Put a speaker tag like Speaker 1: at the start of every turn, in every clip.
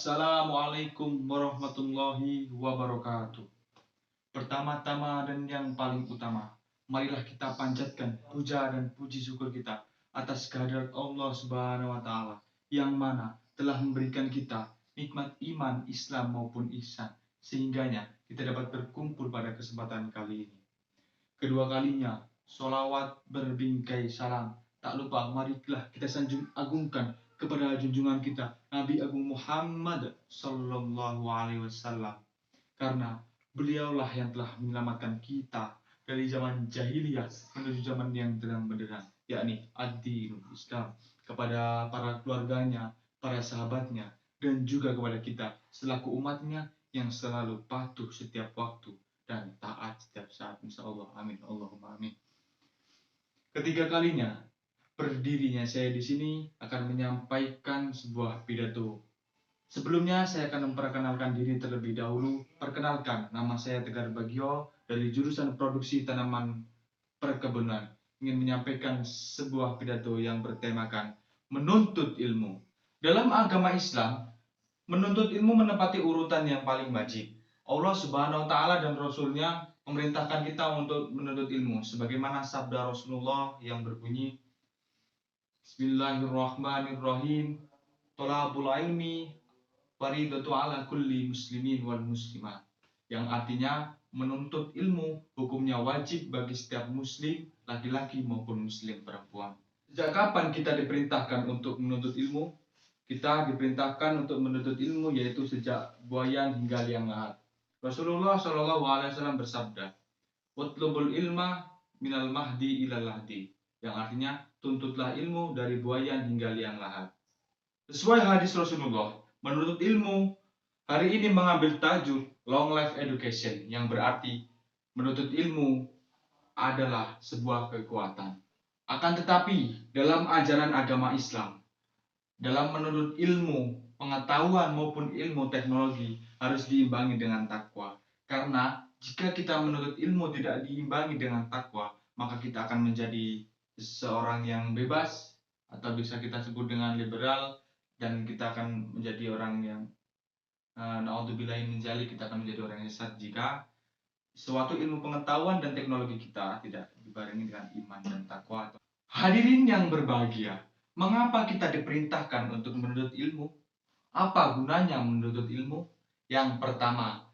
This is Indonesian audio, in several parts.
Speaker 1: Assalamualaikum warahmatullahi wabarakatuh. Pertama-tama dan yang paling utama, marilah kita panjatkan puja dan puji syukur kita atas kehadirat Allah Subhanahu wa taala yang mana telah memberikan kita nikmat iman, Islam maupun ihsan sehingganya kita dapat berkumpul pada kesempatan kali ini. Kedua kalinya, solawat berbingkai salam. Tak lupa, marilah kita sanjung agungkan kepada junjungan kita Nabi Agung Muhammad Sallallahu Alaihi Wasallam, karena beliaulah yang telah menyelamatkan kita dari zaman jahiliyah menuju zaman yang terang benderang, yakni ad-dinul Islam, kepada para keluarganya, para sahabatnya, dan juga kepada kita selaku umatnya yang selalu patuh setiap waktu dan taat setiap saat, insya Allah. Amin. Allahumma amin. Ketiga kalinya berdirinya saya di sini akan menyampaikan sebuah pidato. Sebelumnya saya akan memperkenalkan diri terlebih dahulu. Perkenalkan, nama saya Tegar Bagio dari jurusan produksi tanaman perkebunan. Ingin menyampaikan sebuah pidato yang bertemakan menuntut ilmu. Dalam agama Islam, menuntut ilmu menempati urutan yang paling wajib. Allah Subhanahu wa taala dan Rasul-Nya memerintahkan kita untuk menuntut ilmu sebagaimana sabda Rasulullah yang berbunyi Bismillahirrahmanirrahim. Thalabul ilmi faridatu ala kulli muslimin wal muslimat. Yang artinya menuntut ilmu hukumnya wajib bagi setiap muslim laki-laki maupun muslim perempuan. Sejak kapan kita diperintahkan untuk menuntut ilmu? Kita diperintahkan untuk menuntut ilmu yaitu sejak buayan hingga liang lahat. Rasulullah Shallallahu Alaihi Wasallam bersabda, "Utlubul ilma minal mahdi ilal lahdi," yang artinya tuntutlah ilmu dari buayan hingga liang lahat. Sesuai hadis Rasulullah, menuntut ilmu hari ini mengambil tajuk long life education, yang berarti menuntut ilmu adalah sebuah kekuatan. Akan tetapi dalam ajaran agama Islam, dalam menuntut ilmu, pengetahuan maupun ilmu teknologi harus diimbangi dengan takwa. Karena jika kita menuntut ilmu tidak diimbangi dengan takwa, maka kita akan menjadi seseorang yang bebas atau bisa kita sebut dengan liberal, dan kita akan menjadi orang yang naudzubillahi min dzalik, kita akan menjadi orang yang sesat jika suatu ilmu pengetahuan dan teknologi kita tidak dibarengi dengan iman dan takwa. Hadirin yang berbahagia, mengapa kita diperintahkan untuk menuntut ilmu? Apa gunanya menuntut ilmu? Yang pertama,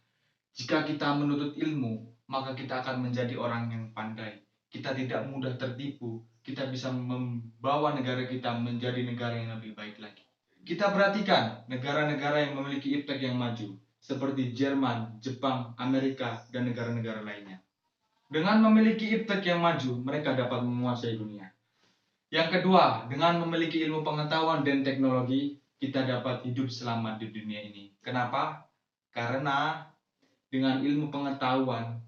Speaker 1: jika kita menuntut ilmu, maka kita akan menjadi orang yang pandai. Kita tidak mudah tertipu. Kita bisa membawa negara kita menjadi negara yang lebih baik lagi. Kita perhatikan negara-negara yang memiliki iptek yang maju, seperti Jerman, Jepang, Amerika, dan negara-negara lainnya. Dengan memiliki iptek yang maju, mereka dapat menguasai dunia. Yang kedua, dengan memiliki ilmu pengetahuan dan teknologi, kita dapat hidup selamat di dunia ini. Kenapa? Karena dengan ilmu pengetahuan,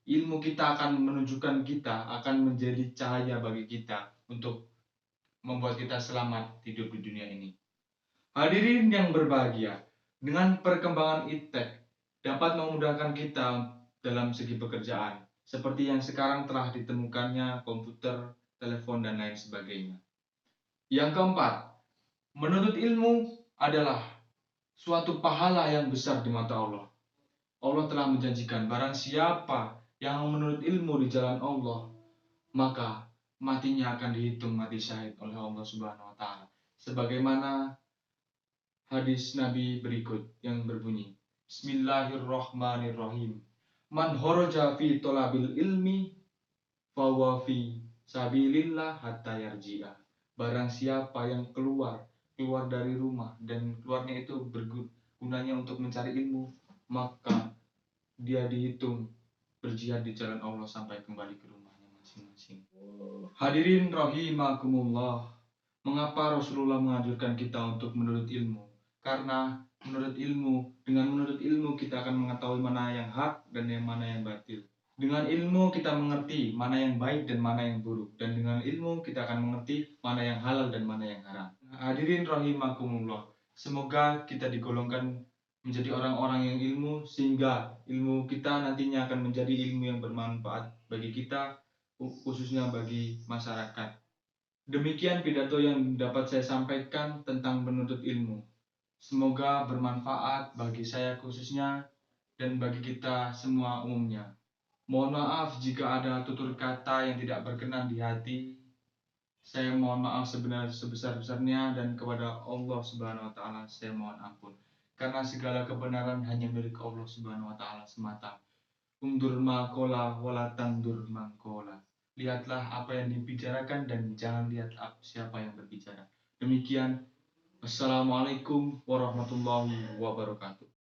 Speaker 1: ilmu kita akan menunjukkan kita, akan menjadi cahaya bagi kita untuk membuat kita selamat hidup di dunia ini. Hadirin yang berbahagia, dengan perkembangan iptek dapat memudahkan kita dalam segi pekerjaan, seperti yang sekarang telah ditemukannya komputer, telepon, dan lain sebagainya. Yang keempat, menuntut ilmu adalah suatu pahala yang besar di mata Allah. Allah telah menjanjikan barang siapa yang menuntut ilmu di jalan Allah, maka matinya akan dihitung mati syahid oleh Allah Subhanahu wa taala. Sebagaimana hadis Nabi berikut yang berbunyi, Bismillahirrahmanirrahim. Man kharaja fi thalabil ilmi fahuwa fi sabilillah hatta yarji'a. Barang siapa yang keluar dari rumah dan keluarnya itu bergunanya untuk mencari ilmu, maka dia dihitung berjihad di jalan Allah sampai kembali ke rumahnya masing-masing. Hadirin rahimakumullah, mengapa Rasulullah menganjurkan kita untuk menuntut ilmu? Karena dengan menuntut ilmu kita akan mengetahui mana yang hak dan yang mana yang batil. Dengan ilmu kita mengerti mana yang baik dan mana yang buruk, dan dengan ilmu kita akan mengerti mana yang halal dan mana yang haram. Hadirin rahimakumullah, semoga kita digolongkan menjadi orang-orang yang ilmu, sehingga ilmu kita nantinya akan menjadi ilmu yang bermanfaat bagi kita, khususnya bagi masyarakat. Demikian pidato yang dapat saya sampaikan tentang menuntut ilmu. Semoga bermanfaat bagi saya khususnya dan bagi kita semua umumnya. Mohon maaf jika ada tutur kata yang tidak berkenan di hati. Saya mohon maaf sebesar-besarnya, dan kepada Allah Subhanahu wa taala saya mohon ampun. Karena segala kebenaran hanya milik Allah Subhanahu wa taala semata. Undur makola wala tandur mangkola. Lihatlah apa yang dibicarakan dan jangan lihat siapa yang berbicara. Demikian. Assalamualaikum warahmatullahi wabarakatuh.